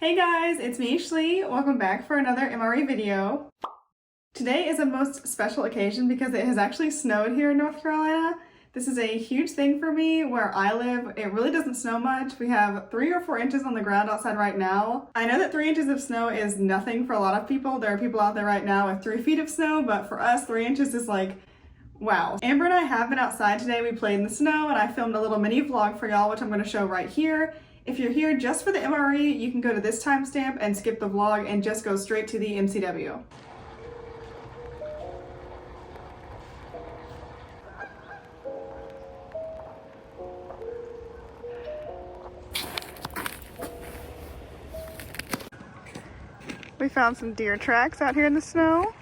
Hey guys, it's me, Schlee. Welcome back for another MRE video. Today is a most special occasion because it has actually snowed here in North Carolina. This is a huge thing for me where I live. It really doesn't snow much. We have 3 or 4 inches on the ground outside right now. I know that 3 inches of snow is nothing for a lot of people. There are people out there right now with 3 feet of snow, but for us, 3 inches is like, wow. Amber and I have been outside today. We played in the snow and I filmed a little mini vlog for y'all, which I'm going to show right here. If you're here just for the MRE, you can go to this timestamp and skip the vlog and just go straight to the MCW. We found some deer tracks out here in the snow.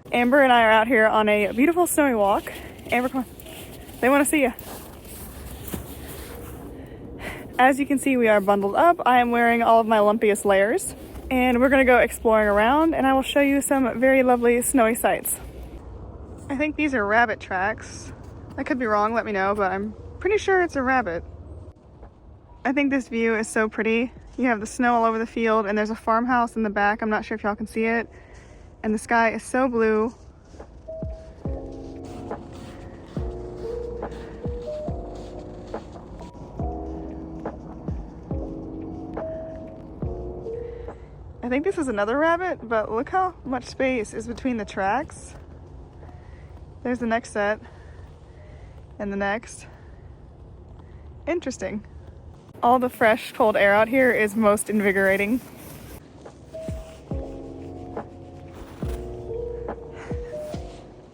Amber and I are out here on a beautiful snowy walk. Amber, come on. They want to see you. As you can see, we are bundled up. I am wearing all of my lumpiest layers. And we're going to go exploring around and I will show you some very lovely snowy sights. I think these are rabbit tracks. I could be wrong, let me know, but I'm pretty sure it's a rabbit. I think this view is so pretty. You have the snow all over the field and there's a farmhouse in the back. I'm not sure if y'all can see it. And the sky is so blue. I think this is another rabbit, but look how much space is between the tracks. There's the next set and the next. Interesting. All the fresh, cold air out here is most invigorating.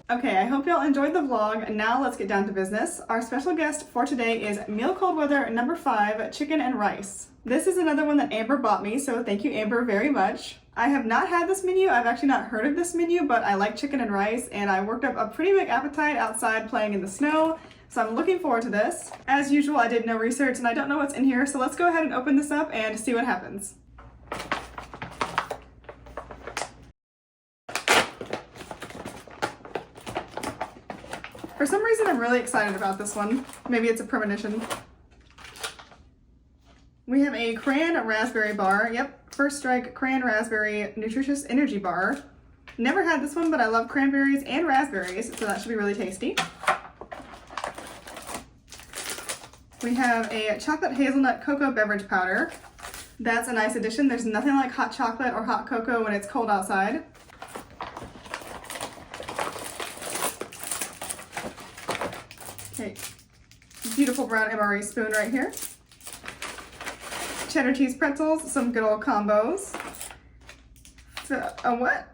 Okay, I hope y'all enjoyed the vlog. Now let's get down to business. Our special guest for today is Meal Cold Weather number 5, chicken and rice. This is another one that Amber bought me, so thank you, Amber, very much. I have not had this menu. I've actually not heard of this menu, but I like chicken and rice, and I worked up a pretty big appetite outside playing in the snow, so I'm looking forward to this. As usual, I did no research, and I don't know what's in here, so let's go ahead and open this up and see what happens. For some reason, I'm really excited about this one. Maybe it's a premonition. We have a cran raspberry bar. Yep, First Strike cran raspberry nutritious energy bar. Never had this one, but I love cranberries and raspberries, so that should be really tasty. We have a chocolate hazelnut cocoa beverage powder. That's a nice addition. There's nothing like hot chocolate or hot cocoa when it's cold outside. Okay, beautiful brown MRE spoon right here. Cheddar cheese pretzels, some good old combos. A what?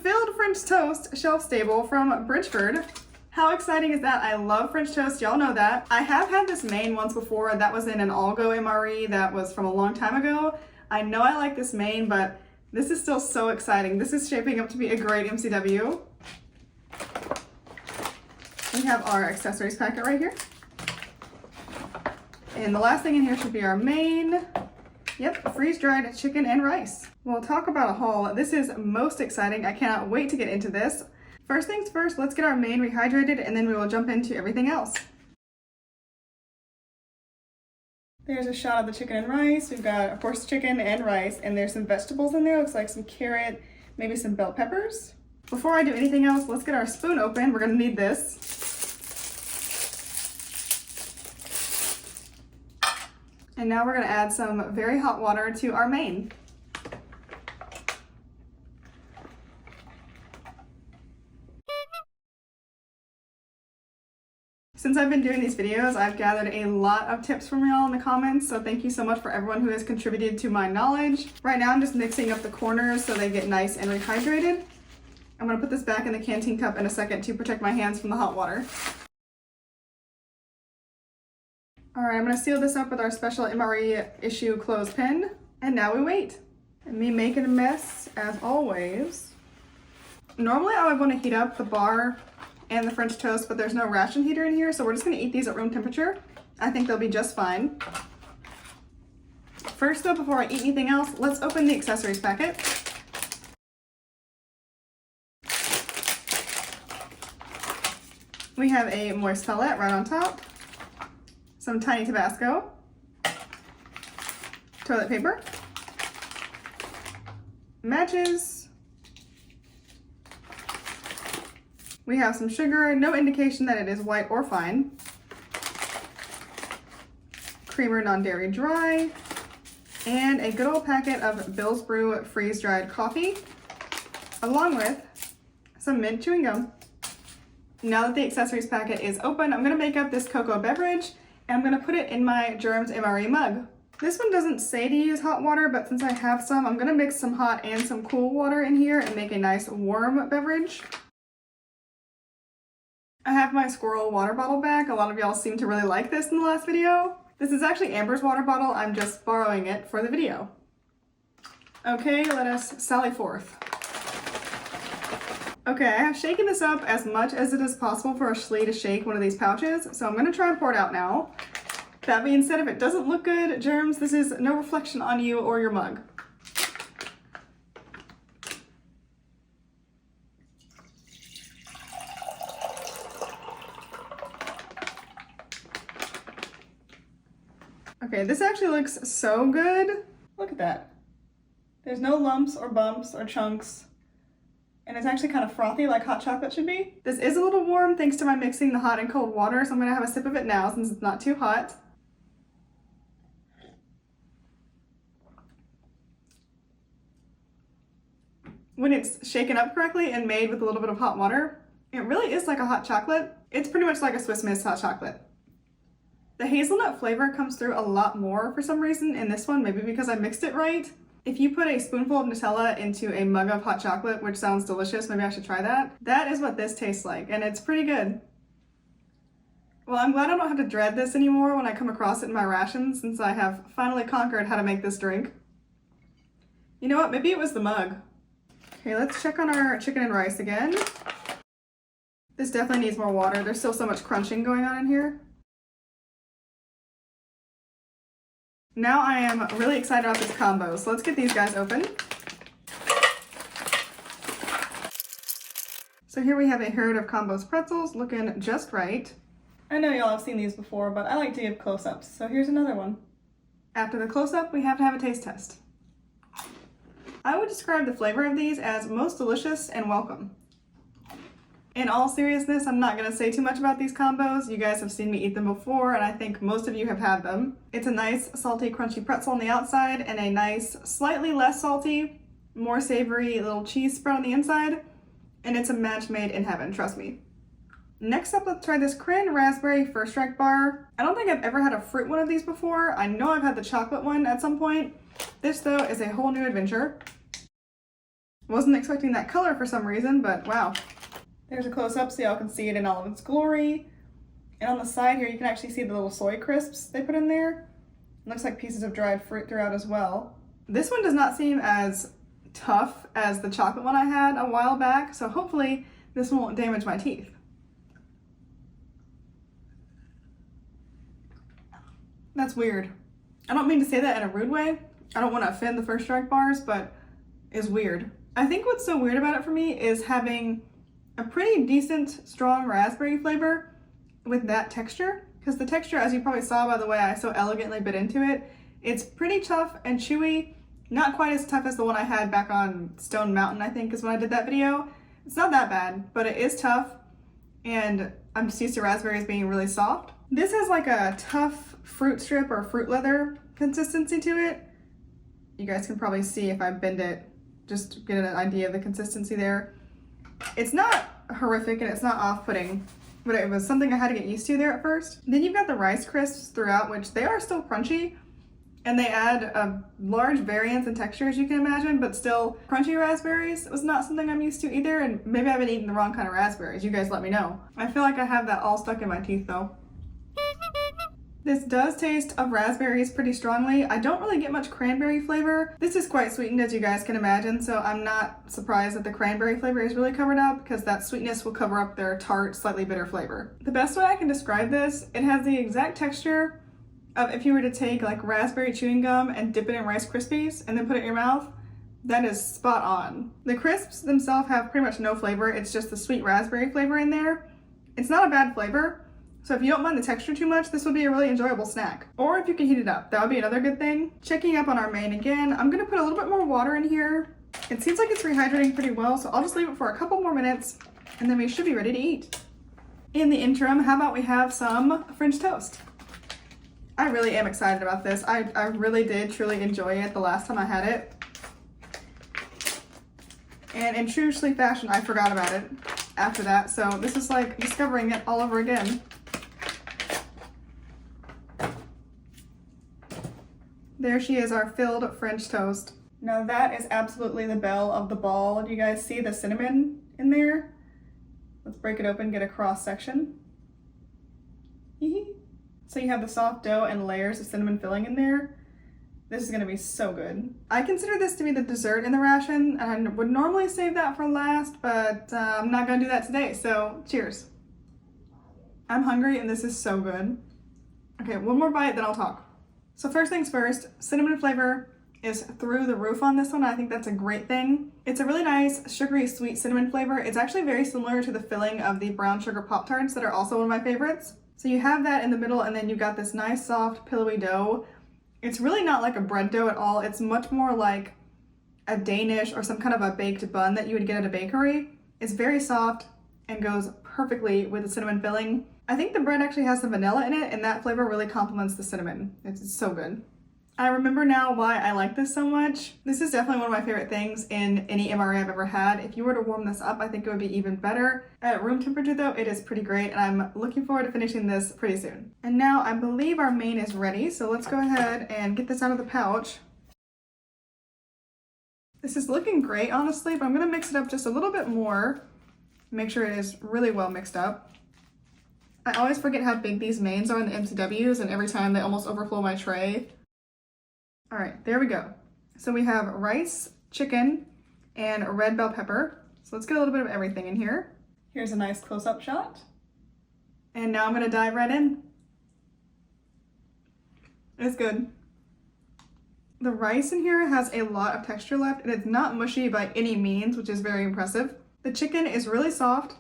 Filled French toast, shelf stable from Bridgeford. How exciting is that? I love French toast, y'all know that. I have had this main once before. That was in an all-go MRE that was from a long time ago. I know I like this main, but this is still so exciting. This is shaping up to be a great MCW. We have our accessories packet right here. And the last thing in here should be our main. Yep, freeze-dried chicken and rice. We'll talk about a haul. This is most exciting. I cannot wait to get into this. First things first, let's get our main rehydrated and then we will jump into everything else. There's a shot of the chicken and rice. We've got, of course, chicken and rice, and there's some vegetables in there. Looks like some carrot, maybe some bell peppers. Before I do anything else, let's get our spoon open. We're gonna need this. And now we're gonna add some very hot water to our main. Since I've been doing these videos, I've gathered a lot of tips from y'all in the comments, so thank you so much for everyone who has contributed to my knowledge. Right now I'm just mixing up the corners so they get nice and rehydrated. I'm gonna put this back in the canteen cup in a second to protect my hands from the hot water. All right, I'm gonna seal this up with our special MRE issue clothespin, and now we wait. And me making a mess, as always. Normally I would want to heat up the bar and the French toast, but there's no ration heater in here, so we're just gonna eat these at room temperature. I think they'll be just fine. First though, before I eat anything else, let's open the accessories packet. We have a moist palette right on top, some tiny Tabasco, toilet paper, matches, we have some sugar, no indication that it is white or fine, creamer non-dairy dry, and a good old packet of Bill's Brew freeze-dried coffee, along with some mint chewing gum. Now that the accessories packet is open, I'm gonna make up this cocoa beverage and I'm gonna put it in my Germs MRE mug. This one doesn't say to use hot water, but since I have some, I'm gonna mix some hot and some cool water in here and make a nice warm beverage. I have my squirrel water bottle back. A lot of y'all seem to really like this in the last video. This is actually Amber's water bottle. I'm just borrowing it for the video. Okay, let us sally forth. Okay, I have shaken this up as much as it is possible for a Schlee to shake one of these pouches, so I'm gonna try and pour it out now. That being said, if it doesn't look good, Germs, this is no reflection on you or your mug. Okay, this actually looks so good. Look at that. There's no lumps or bumps or chunks. And it's actually kind of frothy like hot chocolate should be. This is a little warm thanks to my mixing the hot and cold water, so I'm gonna have a sip of it now since it's not too hot. When it's shaken up correctly and made with a little bit of hot water, it really is like a hot chocolate. It's pretty much like a Swiss Miss hot chocolate. The hazelnut flavor comes through a lot more for some reason in this one, maybe because I mixed it right. If you put a spoonful of Nutella into a mug of hot chocolate, which sounds delicious, maybe I should try that. That is what this tastes like, and it's pretty good. Well, I'm glad I don't have to dread this anymore when I come across it in my rations, since I have finally conquered how to make this drink. You know what, maybe it was the mug. Okay, let's check on our chicken and rice again. This definitely needs more water. There's still so much crunching going on in here. Now I am really excited about this combo, so let's get these guys open. So here we have a herd of Combo's pretzels looking just right. I know y'all have seen these before, but I like to give close-ups, so here's another one. After the close-up, we have to have a taste test. I would describe the flavor of these as most delicious and welcome. In all seriousness, I'm not going to say too much about these combos. You guys have seen me eat them before, and I think most of you have had them. It's a nice, salty, crunchy pretzel on the outside, and a nice, slightly less salty, more savory little cheese spread on the inside, and it's a match made in heaven, trust me. Next up, let's try this Cran Raspberry First Strike bar. I don't think I've ever had a fruit one of these before. I know I've had the chocolate one at some point. This, though, is a whole new adventure. Wasn't expecting that color for some reason, but wow. There's a close-up so y'all can see it in all of its glory. And on the side here, you can actually see the little soy crisps they put in there. It looks like pieces of dried fruit throughout as well. This one does not seem as tough as the chocolate one I had a while back, so hopefully this one won't damage my teeth. That's weird. I don't mean to say that in a rude way. I don't want to offend the First Strike bars, but it's weird. I think what's so weird about it for me is having a pretty decent, strong raspberry flavor with that texture. Because the texture, as you probably saw by the way I so elegantly bit into it, it's pretty tough and chewy. Not quite as tough as the one I had back on Stone Mountain, I think is when I did that video. It's not that bad, but it is tough. And I'm just used to raspberries being really soft. This has like a tough fruit strip or fruit leather consistency to it. You guys can probably see if I bend it, just to get an idea of the consistency there. It's not horrific and it's not off-putting, but it was something I had to get used to there at first. Then you've got the Rice Crisps throughout, which they are still crunchy, and they add a large variance in texture, as you can imagine, but still crunchy raspberries was not something I'm used to either, and maybe I've been eating the wrong kind of raspberries. You guys let me know. I feel like I have that all stuck in my teeth though. This does taste of raspberries pretty strongly. I don't really get much cranberry flavor. This is quite sweetened, as you guys can imagine, so I'm not surprised that the cranberry flavor is really covered up, because that sweetness will cover up their tart, slightly bitter flavor. The best way I can describe this, it has the exact texture of if you were to take like raspberry chewing gum and dip it in Rice Krispies and then put it in your mouth. That is spot on. The crisps themselves have pretty much no flavor. It's just the sweet raspberry flavor in there. It's not a bad flavor. So if you don't mind the texture too much, this would be a really enjoyable snack. Or if you can heat it up, that would be another good thing. Checking up on our main again, I'm gonna put a little bit more water in here. It seems like it's rehydrating pretty well, so I'll just leave it for a couple more minutes and then we should be ready to eat. In the interim, how about we have some French toast? I really am excited about this. I really did truly enjoy it the last time I had it. And in true Schlee fashion, I forgot about it after that, so this is like discovering it all over again. There she is, our filled French toast. Now that is absolutely the belle of the ball. Do you guys see the cinnamon in there? Let's break it open, get a cross section. So you have the soft dough and layers of cinnamon filling in there. This is gonna be so good. I consider this to be the dessert in the ration, and I would normally save that for last, but I'm not gonna do that today, so cheers. I'm hungry and this is so good. Okay, one more bite, then I'll talk. So first things first, cinnamon flavor is through the roof on this one. I think that's a great thing. It's a really nice, sugary, sweet cinnamon flavor. It's actually very similar to the filling of the brown sugar Pop-Tarts that are also one of my favorites. So you have that in the middle, and then you've got this nice, soft, pillowy dough. It's really not like a bread dough at all. It's much more like a Danish or some kind of a baked bun that you would get at a bakery. It's very soft and goes perfectly with the cinnamon filling. I think the bread actually has some vanilla in it, and that flavor really complements the cinnamon. It's so good. I remember now why I like this so much. This is definitely one of my favorite things in any MRE I've ever had. If you were to warm this up, I think it would be even better. At room temperature though, it is pretty great, and I'm looking forward to finishing this pretty soon. And now I believe our main is ready, so let's go ahead and get this out of the pouch. This is looking great, honestly, but I'm gonna mix it up just a little bit more. Make sure it is really well mixed up. I always forget how big these mains are in the MCWs, and every time they almost overflow my tray. All right, there we go. So we have rice, chicken, and red bell pepper. So let's get a little bit of everything in here. Here's a nice close-up shot. And now I'm gonna dive right in. It's good. The rice in here has a lot of texture left, and it's not mushy by any means, which is very impressive. The chicken is really soft,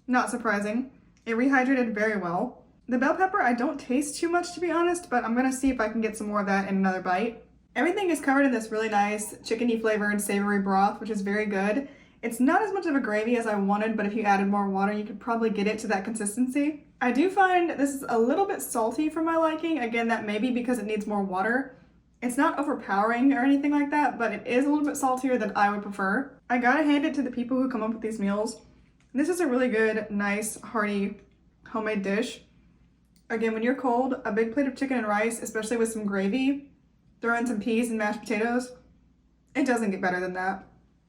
not surprising. It rehydrated very well. The bell pepper I don't taste too much, to be honest, but I'm gonna see if I can get some more of that in another bite. Everything is covered in this really nice chickeny flavored savory broth, which is very good. It's not as much of a gravy as I wanted, but if you added more water, you could probably get it to that consistency. I do find this is a little bit salty for my liking. Again, that may be because it needs more water. It's not overpowering or anything like that, but it is a little bit saltier than I would prefer. I gotta hand it to the people who come up with these meals. This is a really good, nice, hearty, homemade dish. Again, when you're cold, a big plate of chicken and rice, especially with some gravy, throw in some peas and mashed potatoes, it doesn't get better than that.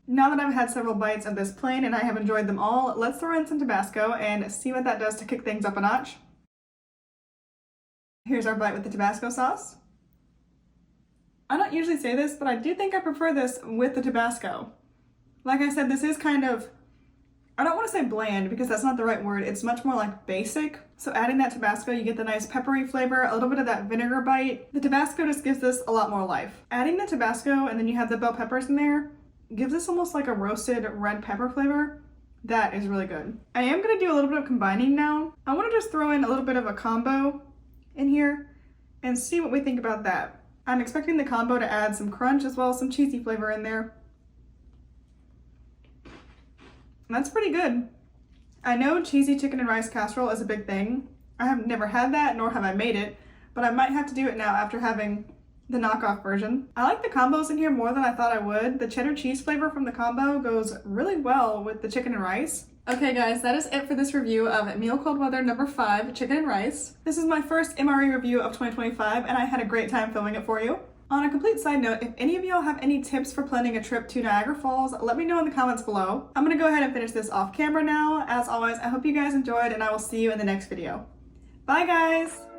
Now that I've had several bites of this plain and I have enjoyed them all, let's throw in some Tabasco and see what that does to kick things up a notch. Here's our bite with the Tabasco sauce. I don't usually say this, but I do think I prefer this with the Tabasco. Like I said, this is kind of, I don't want to say bland because that's not the right word. It's much more like basic. So adding that Tabasco, you get the nice peppery flavor, a little bit of that vinegar bite. The Tabasco just gives this a lot more life. Adding the Tabasco and then you have the bell peppers in there gives this almost like a roasted red pepper flavor. That is really good. I am going to do a little bit of combining now. I want to just throw in a little bit of a combo in here and see what we think about that. I'm expecting the combo to add some crunch as well as some cheesy flavor in there. That's pretty good. I know cheesy chicken and rice casserole is a big thing. I have never had that, nor have I made it, but I might have to do it now after having the knockoff version. I like the combos in here more than I thought I would. The cheddar cheese flavor from the combo goes really well with the chicken and rice. Okay guys, that is it for this review of Meal Cold Weather number 5, chicken and rice. This is my first MRE review of 2025 and I had a great time filming it for you. On a complete side note, if any of y'all have any tips for planning a trip to Niagara Falls, let me know in the comments below. I'm gonna go ahead and finish this off camera now. As always, I hope you guys enjoyed and I will see you in the next video. Bye guys!